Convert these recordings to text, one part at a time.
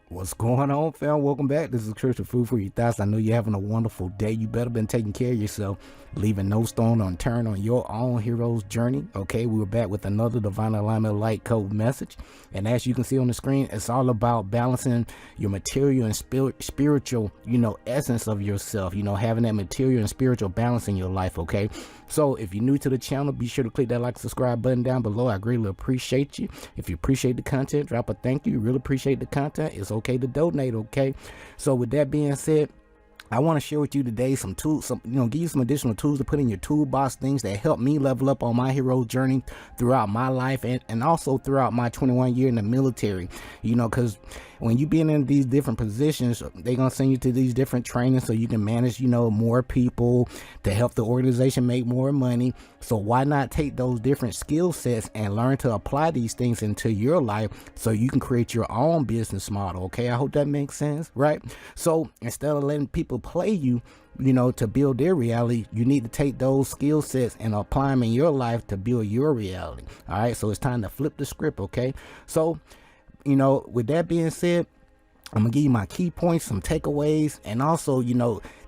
What's going on, fam? Welcome back. This is Church of Food for Your Thoughts. I know you're having a wonderful day. You better been taking care of yourself, leaving no stone unturned on your own hero's journey. Okay, we were back with another Divine Alignment Light Code message. And as you can see on the screen, it's all about balancing your material and spiritual, essence of yourself, having that material and spiritual balance in your life, okay? So if you're new to the channel, be sure to click that like, subscribe button down below. I greatly appreciate you. If you appreciate the content, drop a thank you. Really appreciate the content. It's okay to donate, okay? So with that being said, I want to share with you today some tools, give you some additional tools to put in your toolbox, things that help me level up on my hero journey throughout my life and also throughout my 21 year in the military, because when you being in these different positions, they're going to send you to these different trainings so you can manage, more people to help the organization make more money. So why not take those different skill sets and learn to apply these things into your life so you can create your own business model? Okay, I hope that makes sense, right? So instead of letting people play you, to build their reality, you need to take those skill sets and apply them in your life to build your reality. All right, so it's time to flip the script, okay? So with that being said, I'm gonna give you my key points, some takeaways, and also,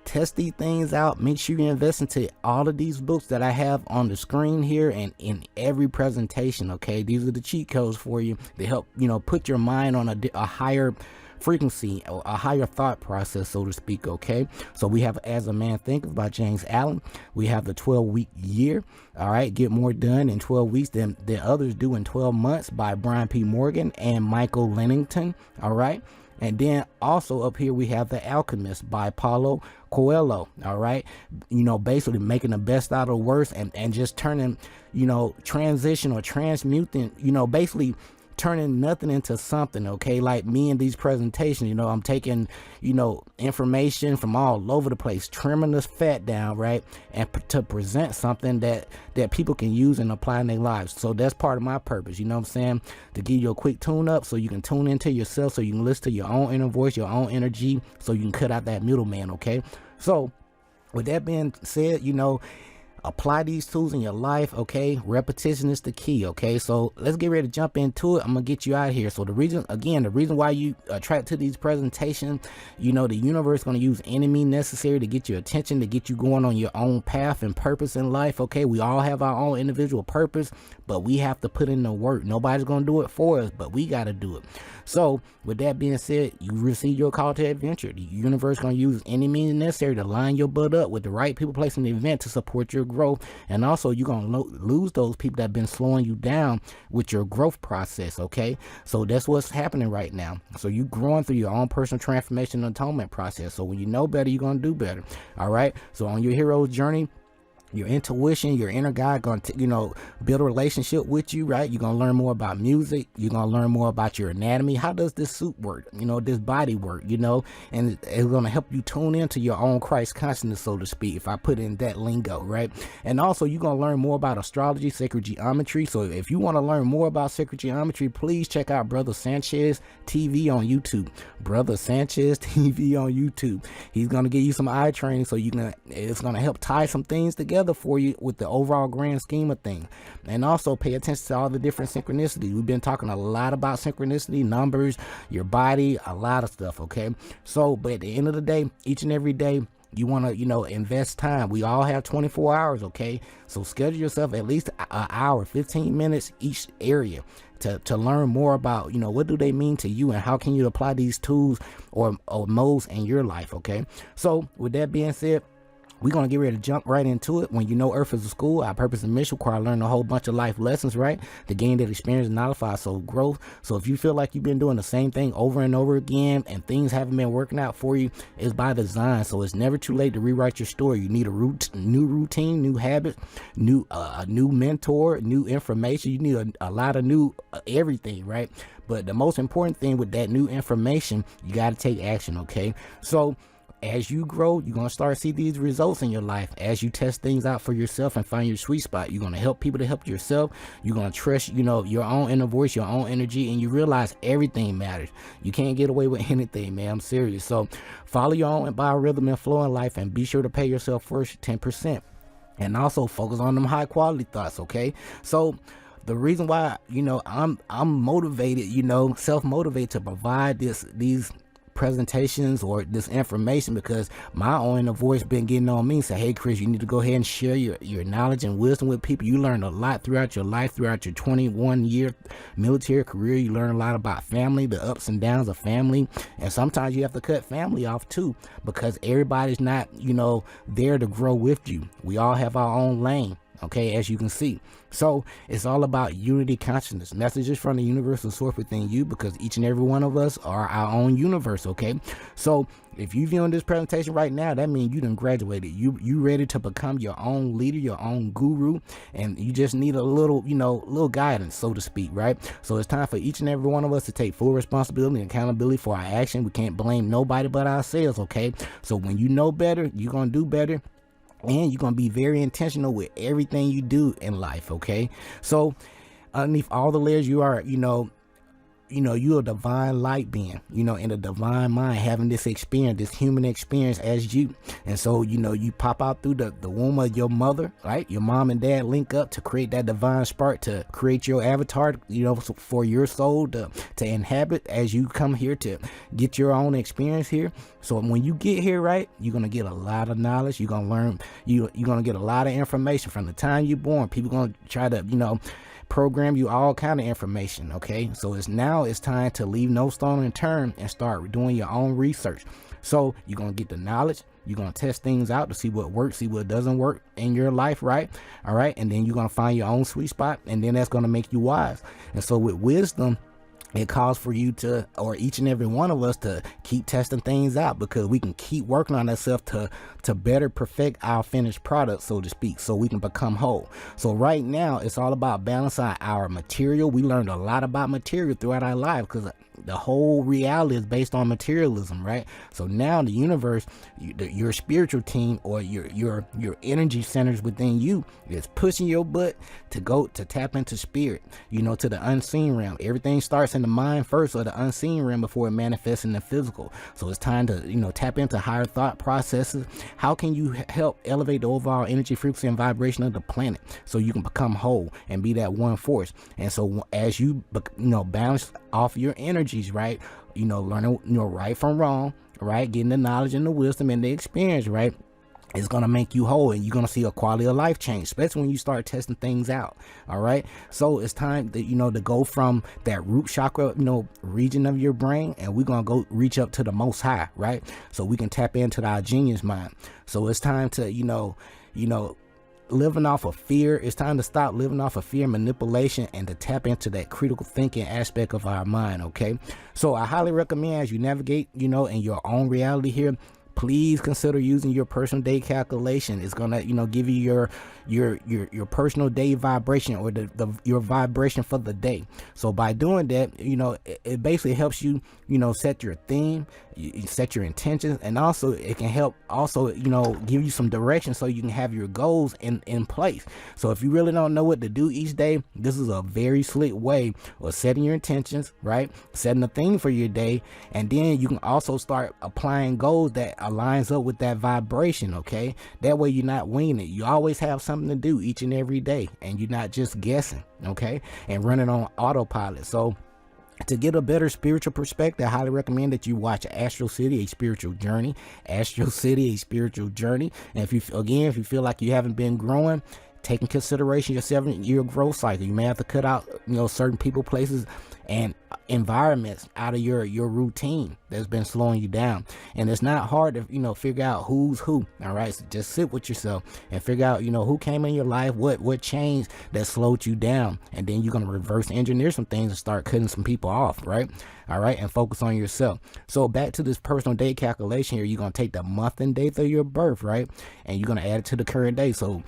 test these things out. Make sure you invest into all of these books that I have on the screen here and in every presentation, okay? These are the cheat codes for you to help, put your mind on a higher frequency or a higher thought process, so to speak, okay? So we have As a Man Thinketh by James Allen. We have the 12-week year, all right? Get more done in 12 weeks than others do in 12 months by Brian P. Morgan and Michael Lennington, all right? And then also up here we have The Alchemist by Paulo Coelho, all right? Basically making the best out of the worst and just turning, transition or transmuting, basically turning nothing into something, okay? Like me in these presentations, I'm taking, information from all over the place, trimming this fat down, right? And to present something that people can use and apply in their lives. So that's part of my purpose, what I'm saying? To give you a quick tune up so you can tune into yourself, so you can listen to your own inner voice, your own energy, so you can cut out that middleman, okay? So with that being said, apply these tools in your life, okay? Repetition is the key, okay? So let's get ready to jump into it. I'm gonna get you out of here. So the reason why you attract to these presentations, the universe is gonna use any means necessary to get your attention, to get you going on your own path and purpose in life, okay? We all have our own individual purpose, but we have to put in the work. Nobody's gonna do it for us, but we gotta do it. So with that being said, you receive your call to adventure. The universe is gonna use any means necessary to line your butt up with the right people, place, in the event to support your growth. And also you're gonna lose those people that have been slowing you down with your growth process, okay? So that's what's happening right now. So you growing through your own personal transformation and atonement process. So when you know better, you're gonna do better. All right, so on your hero's journey, your intuition, your inner guide going to, build a relationship with you, right? You're going to learn more about music. You're going to learn more about your anatomy. How does this suit work? This body work, and it's going to help you tune into your own Christ consciousness, so to speak, if I put in that lingo, right? And also you're going to learn more about astrology, sacred geometry. So if you want to learn more about sacred geometry, please check out Brother Sanchez TV on YouTube. Brother Sanchez TV on YouTube. He's going to give you some eye training so it's going to help tie some things together for you with the overall grand scheme of things. And also pay attention to all the different synchronicities. We've been talking a lot about synchronicity, numbers, your body, a lot of stuff, okay? So but at the end of the day, each and every day, you want to invest time. We all have 24 hours, okay? So schedule yourself at least an hour, 15 minutes each area to learn more about what do they mean to you and how can you apply these tools or modes in your life, okay? So with that being said, we're going to get ready to jump right into it. When you know Earth is a school, our purpose and mission require learning a whole bunch of life lessons, right? To gain that experience and nullify soul growth. So if you feel like you've been doing the same thing over and over again and things haven't been working out for you, it's by design. So it's never too late to rewrite your story. You need a new routine, new habits, a new mentor, new information. You need a lot of new everything, right? But the most important thing with that new information, you got to take action, okay? So as you grow, you're going to start to see these results in your life. As you test things out for yourself and find your sweet spot, you're going to help people to help yourself. You're going to trust, your own inner voice, your own energy, and you realize everything matters. You can't get away with anything, man. I'm serious. So follow your own biorhythm and flow in life, and be sure to pay yourself first 10%. And also focus on them high quality thoughts, okay? So the reason why, I'm motivated, self-motivated to provide these presentations or this information, because my own inner voice been getting on me, say, hey Chris, you need to go ahead and share your knowledge and wisdom with people. You learn a lot throughout your life, throughout your 21-year military career. You learn a lot about family, the ups and downs of family, and sometimes you have to cut family off too, because everybody's not there to grow with you. We all have our own lane, okay, as you can see. So it's all about unity consciousness, messages from the universal source within you, because each and every one of us are our own universe, okay? So if you're viewing this presentation right now, that means you done graduated. You ready to become your own leader, your own guru, and you just need a little, little guidance, so to speak, right? So it's time for each and every one of us to take full responsibility and accountability for our action. We can't blame nobody but ourselves, okay? So when you know better, you're gonna do better. And you're going to be very intentional with everything you do in life, okay? So underneath all the layers, you are, you're a divine light being, in a divine mind, having this experience, this human experience as you. And so, you pop out through the womb of your mother, right? Your mom and dad link up to create that divine spark, to create your avatar, for your soul to inhabit as you come here to get your own experience here. So when you get here, right, you're going to get a lot of knowledge. You're going to learn, you're going to get a lot of information from the time you're born. People going to try to, program you all kind of information, okay? So it's time to leave no stone unturned and start doing your own research. So you're going to get the knowledge. You're going to test things out to see what works, see what doesn't work in your life, right? All right. And then you're going to find your own sweet spot, and then that's going to make you wise. And so with wisdom, it calls for you to, or each and every one of us, to keep testing things out, because we can keep working on ourselves to better perfect our finished product, so to speak, so we can become whole. So right now, it's all about balancing our material. We learned a lot about material throughout our life, because the whole reality is based on materialism, right? So now the universe, your spiritual team, or your energy centers within you, is pushing your butt to go to tap into spirit, to the unseen realm. Everything starts in the mind first, or the unseen realm, before it manifests in the physical. So it's time to tap into higher thought processes. How can you help elevate the overall energy, frequency, and vibration of the planet, so you can become whole and be that one force? And so as you balance off your energies, right, learning right from wrong, right, getting the knowledge and the wisdom and the experience, right, it's going to make you whole, and you're going to see a quality of life change, especially when you start testing things out. All right. So it's time to, to go from that root chakra, region of your brain, and we're going to go reach up to the most high, right? So we can tap into our genius mind. So it's time to, living off of fear. It's time to stop living off of fear and manipulation, and to tap into that critical thinking aspect of our mind. Okay. So I highly recommend, as you navigate, in your own reality here, please consider using your personal day calculation. It's gonna, give you your personal day vibration, or your vibration for the day. So by doing that, it basically helps you, set your theme, you set your intentions, and also it can help give you some direction, so you can have your goals in place. So if you really don't know what to do each day, this is a very slick way of setting your intentions, right? Setting a theme for your day, and then you can also start applying goals that aligns up with that vibration, okay? That way you're not winging it. You always have something to do each and every day, and you're not just guessing, okay, and running on autopilot. So to get a better spiritual perspective, I highly recommend that you watch Astral City, A Spiritual Journey. Astral City, A Spiritual Journey. And if you feel like you haven't been growing, take in consideration your 7-year growth cycle. You may have to cut out, certain people, places, and environments out of your routine that's been slowing you down. And it's not hard to figure out who's who. All right, so just sit with yourself and figure out who came in your life, what changed that slowed you down, and then you're going to reverse engineer some things and start cutting some people off, right? All right, and focus on yourself. So back to this personal day calculation here, you're going to take the month and date of your birth, right, and you're going to add it to the current day. So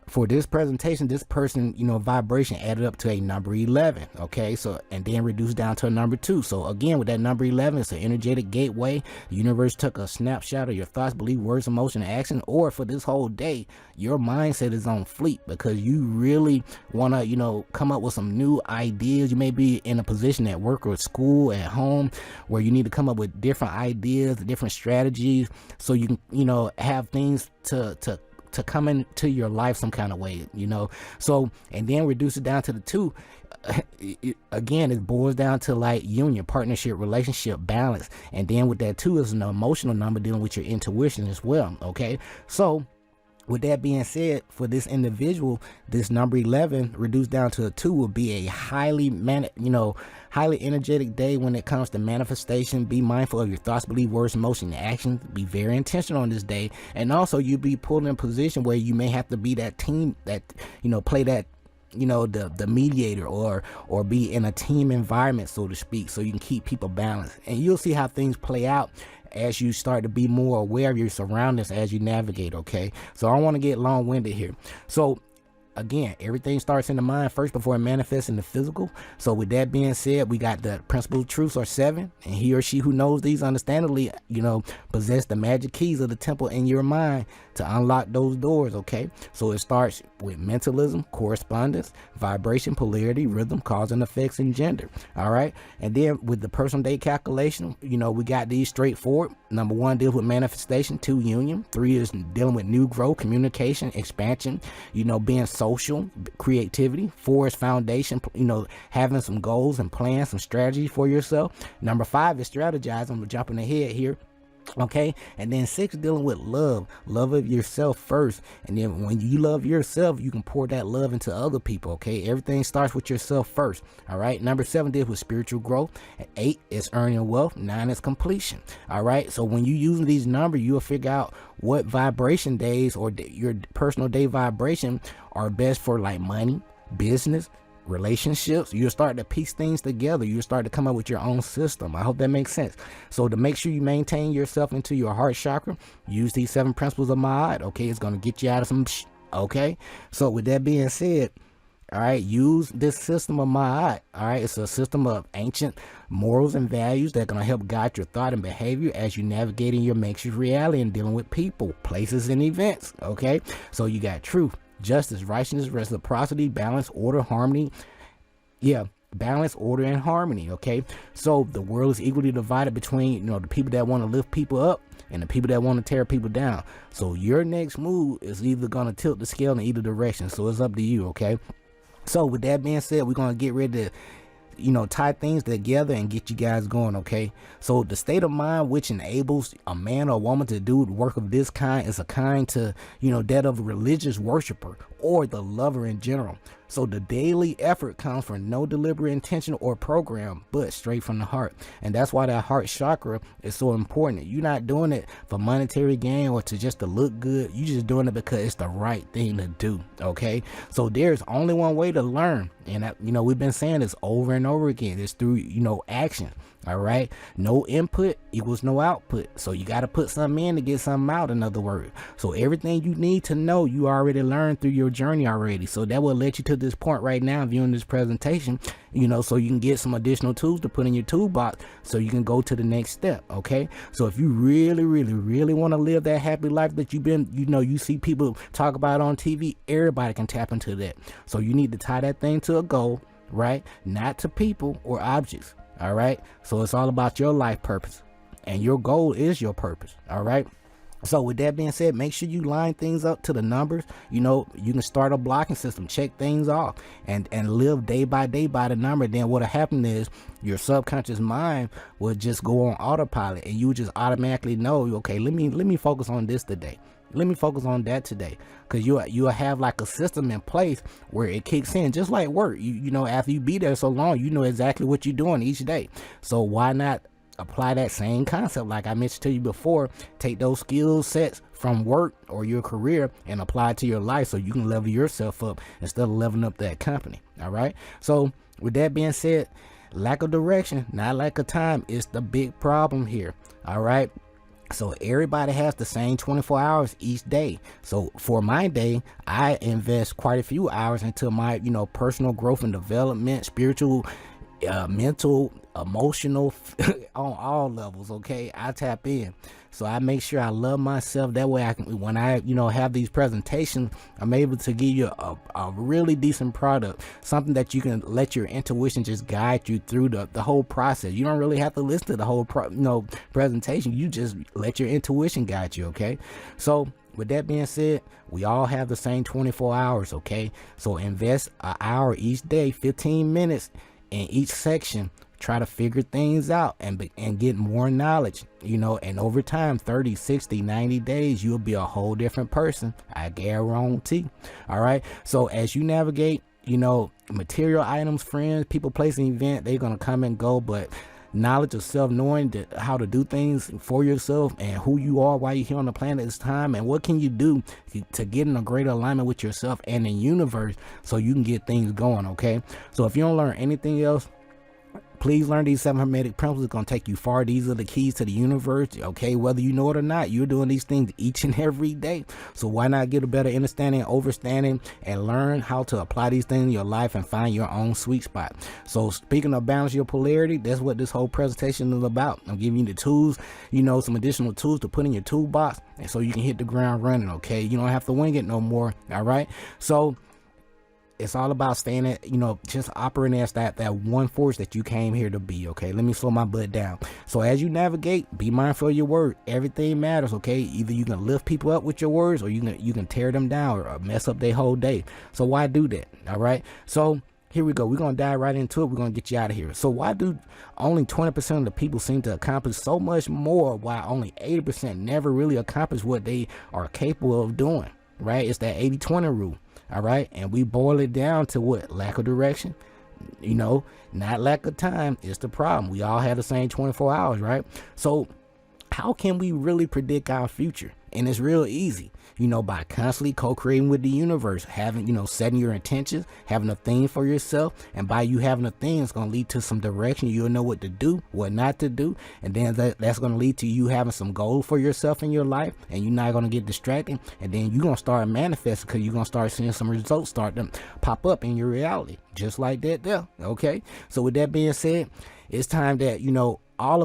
for this presentation, this person, vibration added up to a number 11. Okay. So, and then reduced down to a number 2. So again, with that number 11, it's an energetic gateway. The universe took a snapshot of your thoughts, beliefs, words, emotion, and action. Or for this whole day, your mindset is on fleek, because you really want to, come up with some new ideas. You may be in a position at work or at school, at home, where you need to come up with different ideas, different strategies, so you can, have things to to come into your life some kind of way, so, and then reduce it down to the 2. Again, it boils down to like union, partnership, relationship, balance. And then with that 2 is an emotional number dealing with your intuition as well. Okay, so with that being said, for this individual, this number 11 reduced down to a 2 will be a highly highly energetic day when it comes to manifestation. Be mindful of your thoughts, beliefs, words, emotions, and actions. Be very intentional on this day. And also you'll be put in a position where you may have to be that team that, play that, the mediator or be in a team environment, so to speak, so you can keep people balanced. And you'll see how things play out as you start to be more aware of your surroundings as you navigate. Okay, so I don't want to get long-winded here. So again, everything starts in the mind first before it manifests in the physical. So with that being said, we got the principal truths are 7, and he or she who knows these understandably, possess the magic keys of the temple in your mind to unlock those doors. Okay, so it starts with mentalism, correspondence, vibration, polarity, rhythm, cause and effects, and gender. All right, and then with the personal day calculation, we got these straightforward. Number 1 deals with manifestation, 2 union, 3 is dealing with new growth, communication, expansion, being social, creativity. 4 is foundation, having some goals and plans, some strategy for yourself. Number 5 is strategizing. I'm jumping ahead here. Okay, and then 6 dealing with love of yourself first, and then when you love yourself, you can pour that love into other people. Okay, everything starts with yourself first. All right, number 7 deals with spiritual growth, and 8 is earning wealth, 9 is completion. All right, so when you using these numbers, you'll figure out what vibration days or your personal day vibration are best for, like money, business, relationships. You'll start to piece things together. You'll start to come up with your own system. I hope that makes sense. So to make sure you maintain yourself into your heart chakra, use these 7 principles of Ma'at. Okay, it's going to get you out of some okay, so with that being said, all right, use this system of Ma'at. All right, it's a system of ancient morals and values that are going to help guide your thought and behavior as you navigate in your makeshift reality and dealing with people, places, and events. Okay, so you got truth, justice, righteousness, reciprocity, balance, order, harmony. Balance, order, and harmony. Okay, so the world is equally divided between the people that want to lift people up and the people that want to tear people down. So your next move is either going to tilt the scale in either direction. So it's up to you. Okay, so with that being said, we're going to get ready to tie things together and get you guys going. Okay, so the state of mind which enables a man or woman to do work of this kind is a kind to that of a religious worshiper or the lover in general. So the daily effort comes from no deliberate intention or program, but straight from the heart. And that's why that heart chakra is so important. You're not doing it for monetary gain or to just to look good. You're just doing it because it's the right thing to do. Okay, so there's only one way to learn, and we've been saying this over and over again. It's through action. All right, no input equals no output. So you got to put something in to get something out, in other words. So everything you need to know, you already learned through your journey already. So that will let you to this point right now viewing this presentation, so you can get some additional tools to put in your toolbox so you can go to the next step. Okay, so if you really want to live that happy life that you've been, you see people talk about on TV, everybody can tap into that. So you need to tie that thing to a goal, right? Not to people or objects. All right, so it's all about your life purpose, and your goal is your purpose. All right, so with that being said, make sure you line things up to the numbers. You can start a blocking system, check things off, and live day by day by the number. Then what'll happen is your subconscious mind will just go on autopilot, and you just automatically know, okay, let me focus on this today. Let me focus on that today, because you'll have like a system in place where it kicks in, just like work. After you be there so long, you know exactly what you're doing each day. So why not apply that same concept like I mentioned to you before? Take those skill sets from work or your career and apply it to your life so you can level yourself up instead of leveling up that company. All right, so with that being said, lack of direction, not lack of time, is the big problem here. All right, so everybody has the same 24 hours each day. So for my day, I invest quite a few hours into my personal growth and development, spiritual, mental, emotional, on all levels. Okay, I tap in, so I make sure I love myself. That way I can, when I have these presentations, I'm able to give you a really decent product, something that you can let your intuition just guide you through the whole process. You don't really have to listen to the whole presentation. You just let your intuition guide you. Okay, so with that being said, we all have the same 24 hours, okay? So invest an hour each day, 15 minutes in each section. Try to figure things out and get more knowledge, and over time, 30, 60, 90 days, you'll be a whole different person. I guarantee. All right. So as you navigate, material items, friends, people, place, and event, they're going to come and go, but knowledge of self, knowing how to do things for yourself and who you are while you're here on the planet this time, and what can you do to get in a greater alignment with yourself and the universe so you can get things going. Okay. So if you don't learn anything else, please learn these 7 hermetic principles. It's going to take you far. These are the keys to the universe. Okay, whether you know it or not, you're doing these things each and every day. So why not get a better understanding, overstanding, and learn how to apply these things in your life and find your own sweet spot. So speaking of balance your polarity, that's what this whole presentation is about. I'm giving you the tools, some additional tools to put in your toolbox, and so you can hit the ground running. Okay, you don't have to wing it no more. All right, so it's all about staying at, just operating as that one force that you came here to be. Okay, let me slow my butt down. So as you navigate, be mindful of your word. Everything matters. Okay, either you can lift people up with your words, or you can tear them down or mess up their whole day. So why do that? All right, so here we go. We're going to dive right into it. We're going to get you out of here. So why do only 20% of the people seem to accomplish so much more, while only 80% never really accomplish what they are capable of doing? Right, it's that 80-20 rule. All right, and we boil it down to what? Lack of direction. Not lack of time is the problem. We all have the same 24 hours, right? So how can we really predict our future? And it's real easy, by constantly co-creating with the universe, having, setting your intentions, having a theme for yourself. And by you having a theme, it's going to lead to some direction. You'll know what to do, what not to do. And then that's going to lead to you having some goals for yourself in your life. And you're not going to get distracted. And then you're going to start manifesting, because you're going to start seeing some results start to pop up in your reality. Just like that there. Okay. So with that being said, it's time that, all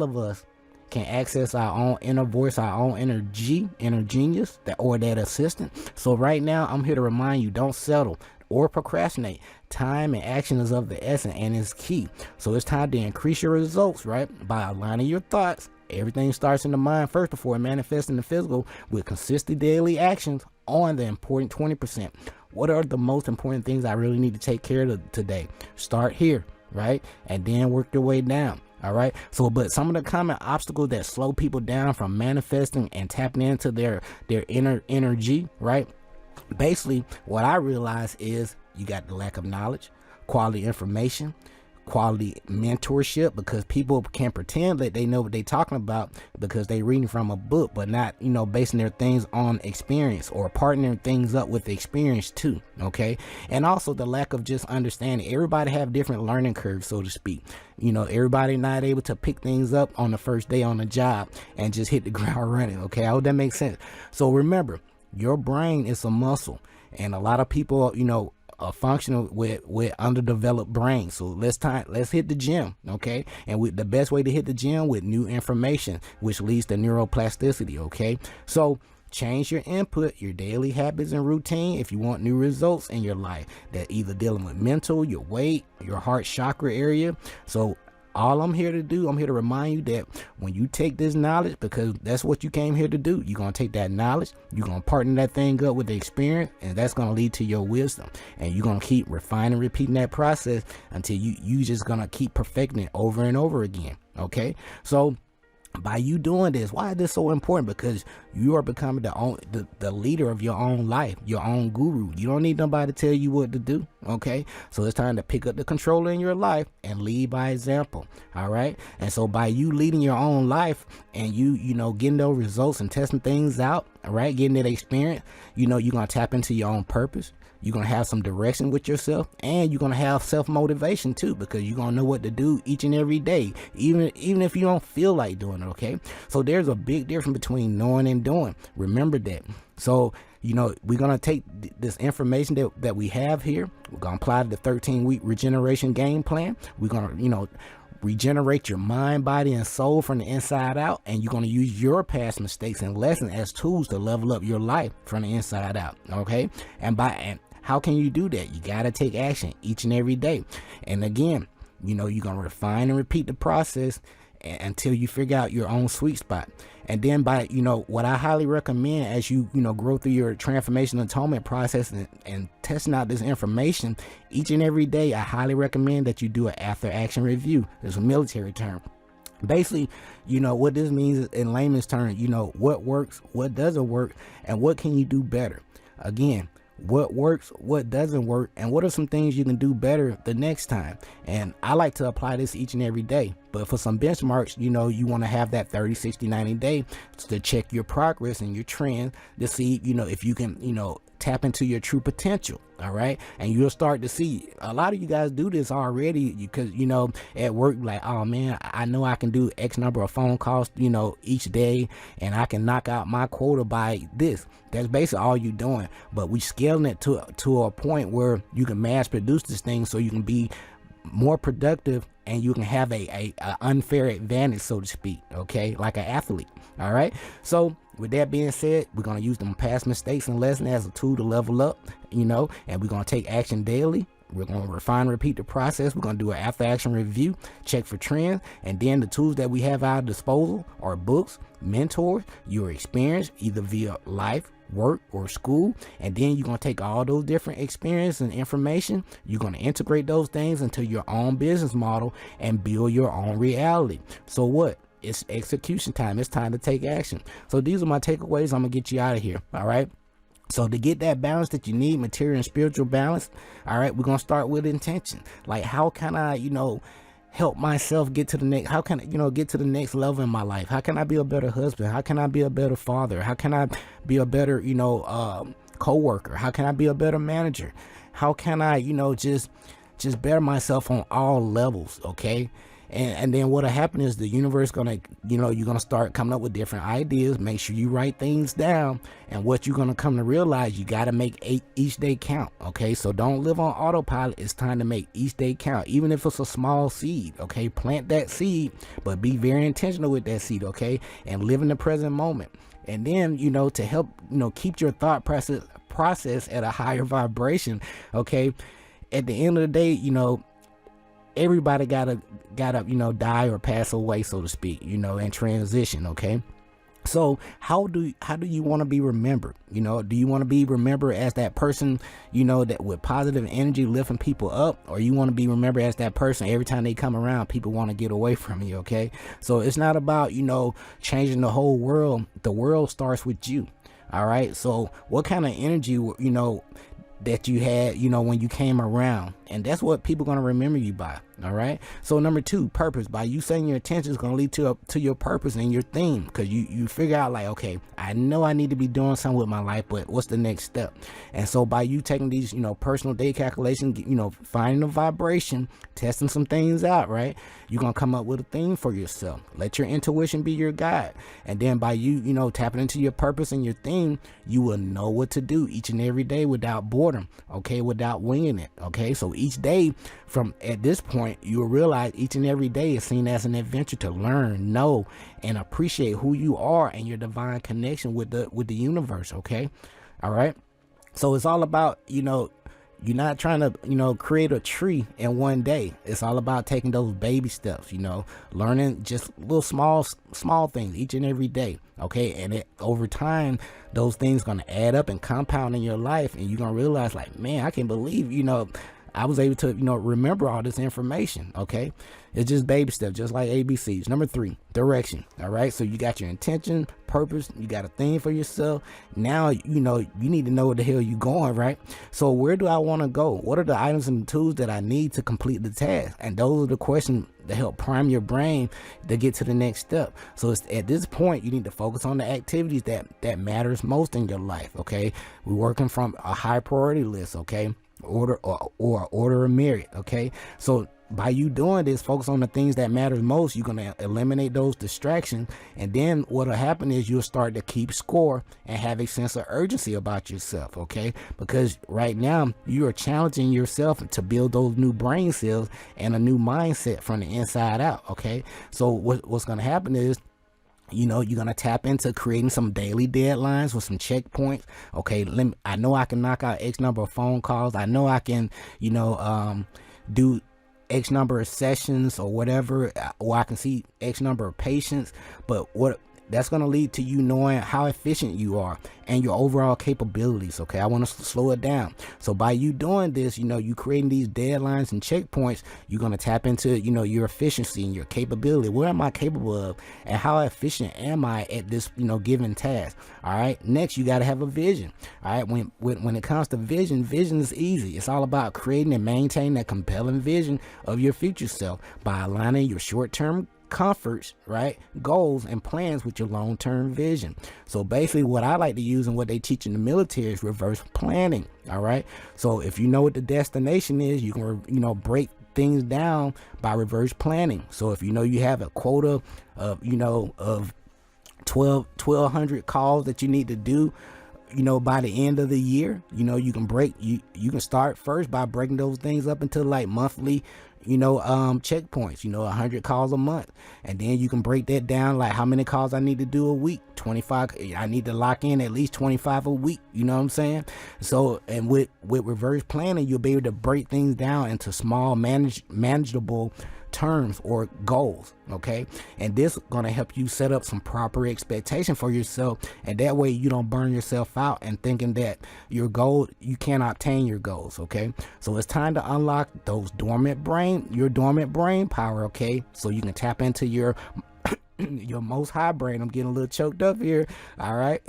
of us can access our own inner voice, our own inner genius, that assistant. So right now, I'm here to remind you, don't settle or procrastinate. Time and action is of the essence and is key. So it's time to increase your results, right? By aligning your thoughts. Everything starts in the mind first before it manifests in the physical, with consistent daily actions on the important 20%. What are the most important things I really need to take care of today? Start here, right? And then work your way down. All right. So, but some of the common obstacles that slow people down from manifesting and tapping into their inner energy, right? Basically, what I realize is you got the lack of knowledge, quality information, quality mentorship, because people can pretend that they know what they're talking about because they're reading from a book, but not, basing their things on experience or partnering things up with experience too. Okay. And also the lack of just understanding. Everybody have different learning curves, so to speak. Everybody not able to pick things up on the first day on the job and just hit the ground running. Okay. I hope that makes sense. So remember, your brain is a muscle, and a lot of people, are functional with underdeveloped brains. So let's hit the gym. Okay. And the best way to hit the gym with new information, which leads to neuroplasticity. Okay. So change your input, your daily habits and routine if you want new results in your life, that either dealing with mental, your weight, your heart chakra area. So all I'm here to do, I'm here to remind you that when you take this knowledge, because that's what you came here to do, you're going to take that knowledge, you're going to partner that thing up with the experience, and that's going to lead to your wisdom. And you're going to keep refining, repeating that process until you just going to keep perfecting it over and over again. Okay. So by you doing this, why is this so important? Because you are becoming the leader of your own life, your own guru. You don't need nobody to tell you what to do. Okay. So it's time to pick up the controller in your life and lead by example. All right. And so by you leading your own life and you getting those results and testing things out, all right, getting that experience, you're going to tap into your own purpose. You're going to have some direction with yourself, and you're going to have self-motivation too, because you're going to know what to do each and every day, even if you don't feel like doing it. Okay. So there's a big difference between knowing and doing. Remember that. So, we're going to take this information that we have here. We're going to apply to the 13-week regeneration game plan. We're going to, regenerate your mind, body, and soul from the inside out, and you're going to use your past mistakes and lessons as tools to level up your life from the inside out. Okay. And how can you do that? You got to take action each and every day. And again, you're going to refine and repeat the process until you figure out your own sweet spot. And then by, what I highly recommend as you, grow through your transformation atonement process and testing out this information each and every day, I highly recommend that you do an after action review. It's a military term. Basically, what this means in layman's terms, what works, what doesn't work, and what can you do better. Again, what works, what doesn't work, and what are some things you can do better the next time. And I like to apply this each and every day. But for some benchmarks, you want to have that 30, 60, 90 day to check your progress and your trend to see, if you can, tap into your true potential. All right. And you'll start to see a lot of you guys do this already because, at work, like, oh man, I know I can do X number of phone calls, each day, and I can knock out my quota by this. That's basically all you're doing. But we scaling it to a point where you can mass produce this thing so you can be more productive and you can have a unfair advantage, so to speak. Okay. Like an athlete. All right. So with that being said, we're going to use them past mistakes and lessons as a tool to level up, and we're going to take action daily. We're going to refine and repeat the process. We're going to do an after action review, check for trends, and then the tools that we have at our disposal are books, mentors, your experience, either via life, work, or school. And then you're going to take all those different experience and information. You're going to integrate those things into your own business model and build your own reality. So what? It's execution time. It's time to take action. So these are my takeaways. I'm gonna get you out of here. All right. So to get that balance that you need, material and spiritual balance, all right, we're gonna start with intention. Like, how can I, help myself get to the next? How can I, get to the next level in my life? How can I be a better husband? How can I be a better father? How can I be a better, co-worker? How can I be a better manager? How can I, just better myself on all levels? Okay. And then what'll happen is the universe gonna, you're gonna start coming up with different ideas. Make sure you write things down, and what you're gonna come to realize, you gotta make each day count. Okay, so don't live on autopilot. It's time to make each day count, even if it's a small seed. Okay, plant that seed, but be very intentional with that seed. Okay, and live in the present moment. And then, to help, keep your thought process at a higher vibration. Okay, at the end of the day, everybody gotta die or pass away, so to speak, and transition. Okay, so how do you want to be remembered? Do you want to be remembered as that person, that with positive energy lifting people up, or you want to be remembered as that person every time they come around people want to get away from you? Okay, so it's not about changing the whole world. The world starts with you. All right, so what kind of energy that you had, when you came around, and that's what people are going to remember you by. All right. So number 2, purpose. By you setting your intention is going to lead to your purpose and your theme, because you figure out, like, okay, I know I need to be doing something with my life, but what's the next step? And so by you taking these, personal day calculations, finding the vibration, testing some things out, right, you're going to come up with a theme for yourself. Let your intuition be your guide. And then by you, tapping into your purpose and your theme, you will know what to do each and every day without boredom. Okay, without winging it. Okay, so each day from at this point, you will realize each and every day is seen as an adventure to learn, know, and appreciate who you are and your divine connection with the universe. Okay, all right. So it's all about, you're not trying to, create a tree in one day. It's all about taking those baby steps, learning just little small things each and every day. Okay, and over time, those things going to add up and compound in your life, and you're going to realize, like, man, I can't believe, I was able to, remember all this information. Okay, it's just baby steps, just like ABCs. Number 3, direction. All right, so you got your intention, purpose, you got a theme for yourself. Now, you need to know where the hell you're going, right? So where do I want to go? What are the items and tools that I need to complete the task? And those are the questions that help prime your brain to get to the next step. So it's, at this point, you need to focus on the activities that matters most in your life. Okay, we're working from a high priority list. Okay, order of merit. Okay, so by you doing this, focus on the things that matter most. You're going to eliminate those distractions, and then what'll happen is you'll start to keep score and have a sense of urgency about yourself. Okay, because right now you are challenging yourself to build those new brain cells and a new mindset from the inside out. Okay, so what's going to happen is, you're going to tap into creating some daily deadlines with some checkpoints. Okay, I know I can knock out X number of phone calls. I know I can, do X number of sessions or whatever, or I can see X number of patients. But what that's going to lead to you knowing how efficient you are and your overall capabilities. Okay, I want to slow it down. So by you doing this, you creating these deadlines and checkpoints, you're going to tap into, your efficiency and your capability. What am I capable of, and how efficient am I at this, given task? All right. Next, you got to have a vision. All right. When it comes to vision is easy. It's all about creating and maintaining that compelling vision of your future self by aligning your short-term comforts, right, goals and plans with your long-term vision. So basically what I like to use and what they teach in the military is reverse planning. All right. So if you know what the destination is, you can break things down by reverse planning. So if you have a quota of 1,200 calls that you need to do by the end of the year, you can start first by breaking those things up into like monthly checkpoints, 100 calls a month. And then you can break that down, like how many calls I need to do a week. 25. I need to lock in at least 25 a week. You know what I'm saying? So, and with reverse planning, you'll be able to break things down into small manageable terms or goals. Okay, and this is going to help you set up some proper expectation for yourself, and that way you don't burn yourself out and thinking that you can't obtain your goals. Okay, so it's time to unlock your dormant brain power. Okay, so you can tap into your most high brain. I'm getting a little choked up here. All right.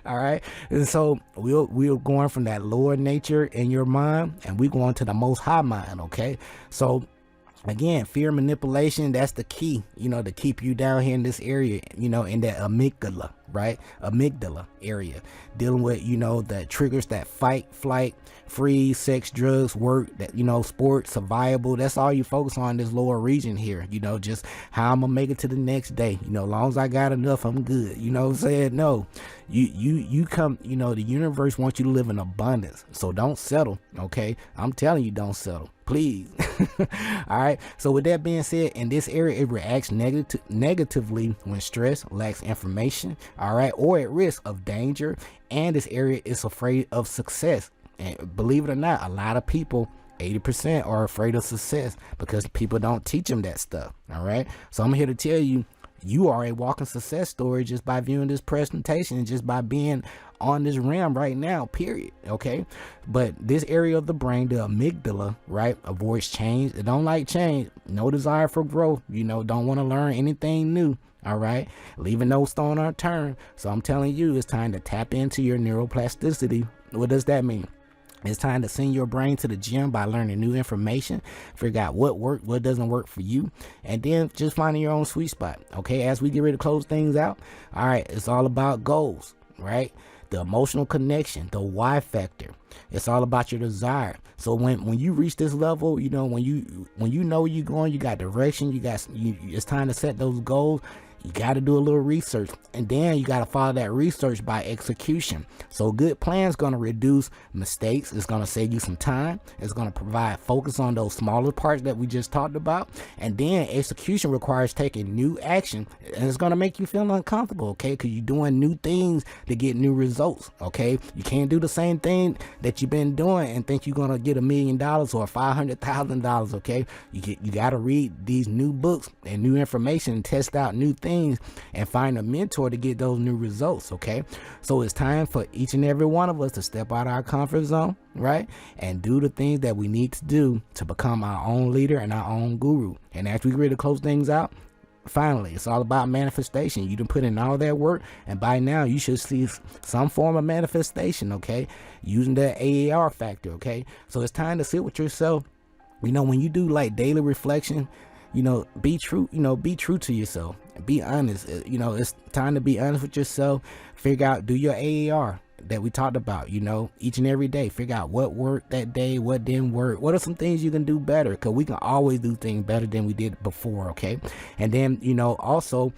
All right. And so we're going from that lower nature in your mind, and we're going to the most high mind. Okay, so again, fear manipulation, that's the key, to keep you down here in this area, in that amygdala, right? Amygdala area, dealing with, the triggers that fight, flight, freeze, sex, drugs, work, that, sports, survival. That's all you focus on in this lower region here, just how I'm gonna make it to the next day. As long as I got enough, I'm good. You know what I'm saying? No, you come, the universe wants you to live in abundance. So don't settle. Okay. I'm telling you, don't settle. Please. All right. So with that being said, in this area, it reacts negatively when stress, lacks information, all right, or at risk of danger. And this area is afraid of success. And believe it or not, a lot of people, 80% are afraid of success because people don't teach them that stuff. All right. So I'm here to tell you, you are a walking success story just by viewing this presentation and just by being on this realm right now, period. Okay, but this area of the brain, the amygdala, right, avoids change. It don't like change, no desire for growth, don't want to learn anything new. All right, leaving no stone unturned. So I'm telling you, it's time to tap into your neuroplasticity. What does that mean? It's time to send your brain to the gym by learning new information, figure out what works, what doesn't work for you, and then just finding your own sweet spot. Okay, as we get ready to close things out, all right, it's all about goals, right? The emotional connection, the why factor. It's all about your desire. So when you reach this level, when you know where you're going, you got direction, it's time to set those goals. You got to do a little research, and then you got to follow that research by execution. So good plan is going to reduce mistakes. It's going to save you some time. It's going to provide focus on those smaller parts that we just talked about. And then execution requires taking new action, and it's going to make you feel uncomfortable, okay? Because you're doing new things to get new results, okay? You can't do the same thing that you've been doing and think you're going to get $1 million or $500,000, okay? You got to read these new books and new information and test out new things and find a mentor to get those new results. Okay, so it's time for each and every one of us to step out of our comfort zone, right, and do the things that we need to do to become our own leader and our own guru. And as we ready to close things out, finally, it's all about manifestation. You done put in all that work, and by now you should see some form of manifestation, okay, using that AAR factor. Okay, so it's time to sit with yourself. When you do like daily reflection, be true to yourself. Be honest. It's time to be honest with yourself. Figure out, do your AAR that we talked about, each and every day. Figure out what worked that day, what didn't work. What are some things you can do better? Because we can always do things better than we did before, okay? And then, also,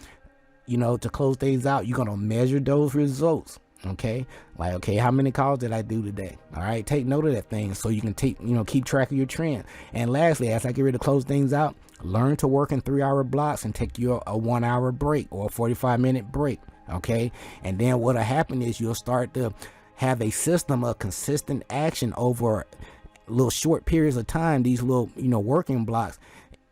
to close things out, you're going to measure those results. Okay, like, okay, how many calls did I do today? All right, take note of that thing so you can keep track of your trend. And lastly, as I get ready to close things out, learn to work in 3-hour blocks and take you a 1-hour break or a 45-minute break. Okay, and then what'll happen is you'll start to have a system of consistent action over little short periods of time, these little, working blocks,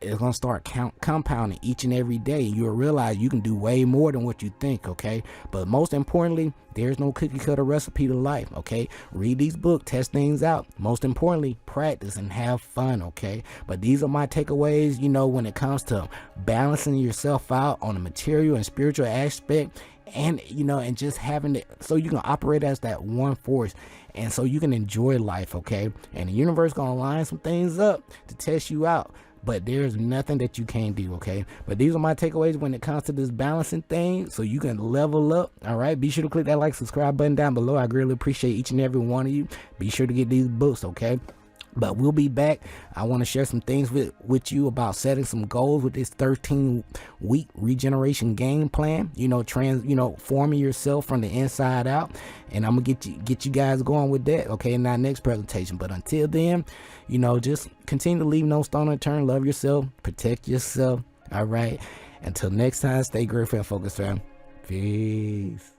it's going to start compounding each and every day. You'll realize you can do way more than what you think, okay? But most importantly, there's no cookie cutter recipe to life, okay? Read these books, test things out. Most importantly, practice and have fun, okay? But these are my takeaways, when it comes to balancing yourself out on the material and spiritual aspect, and and just having it so you can operate as that one force, and so you can enjoy life, okay? And the universe gonna line some things up to test you out, but there's nothing that you can't do, okay? But these are my takeaways when it comes to this balancing thing, so you can level up. All right, be sure to click that like, subscribe button down below. I greatly appreciate each and every one of you. Be sure to get these books, okay? But we'll be back. I want to share some things with you about setting some goals with this 13-week regeneration game plan. Forming yourself from the inside out. And I'm gonna get you guys going with that, okay, in our next presentation. But until then, just continue to leave no stone unturned. Love yourself, protect yourself. All right. Until next time, stay grateful and focused, fam. Peace.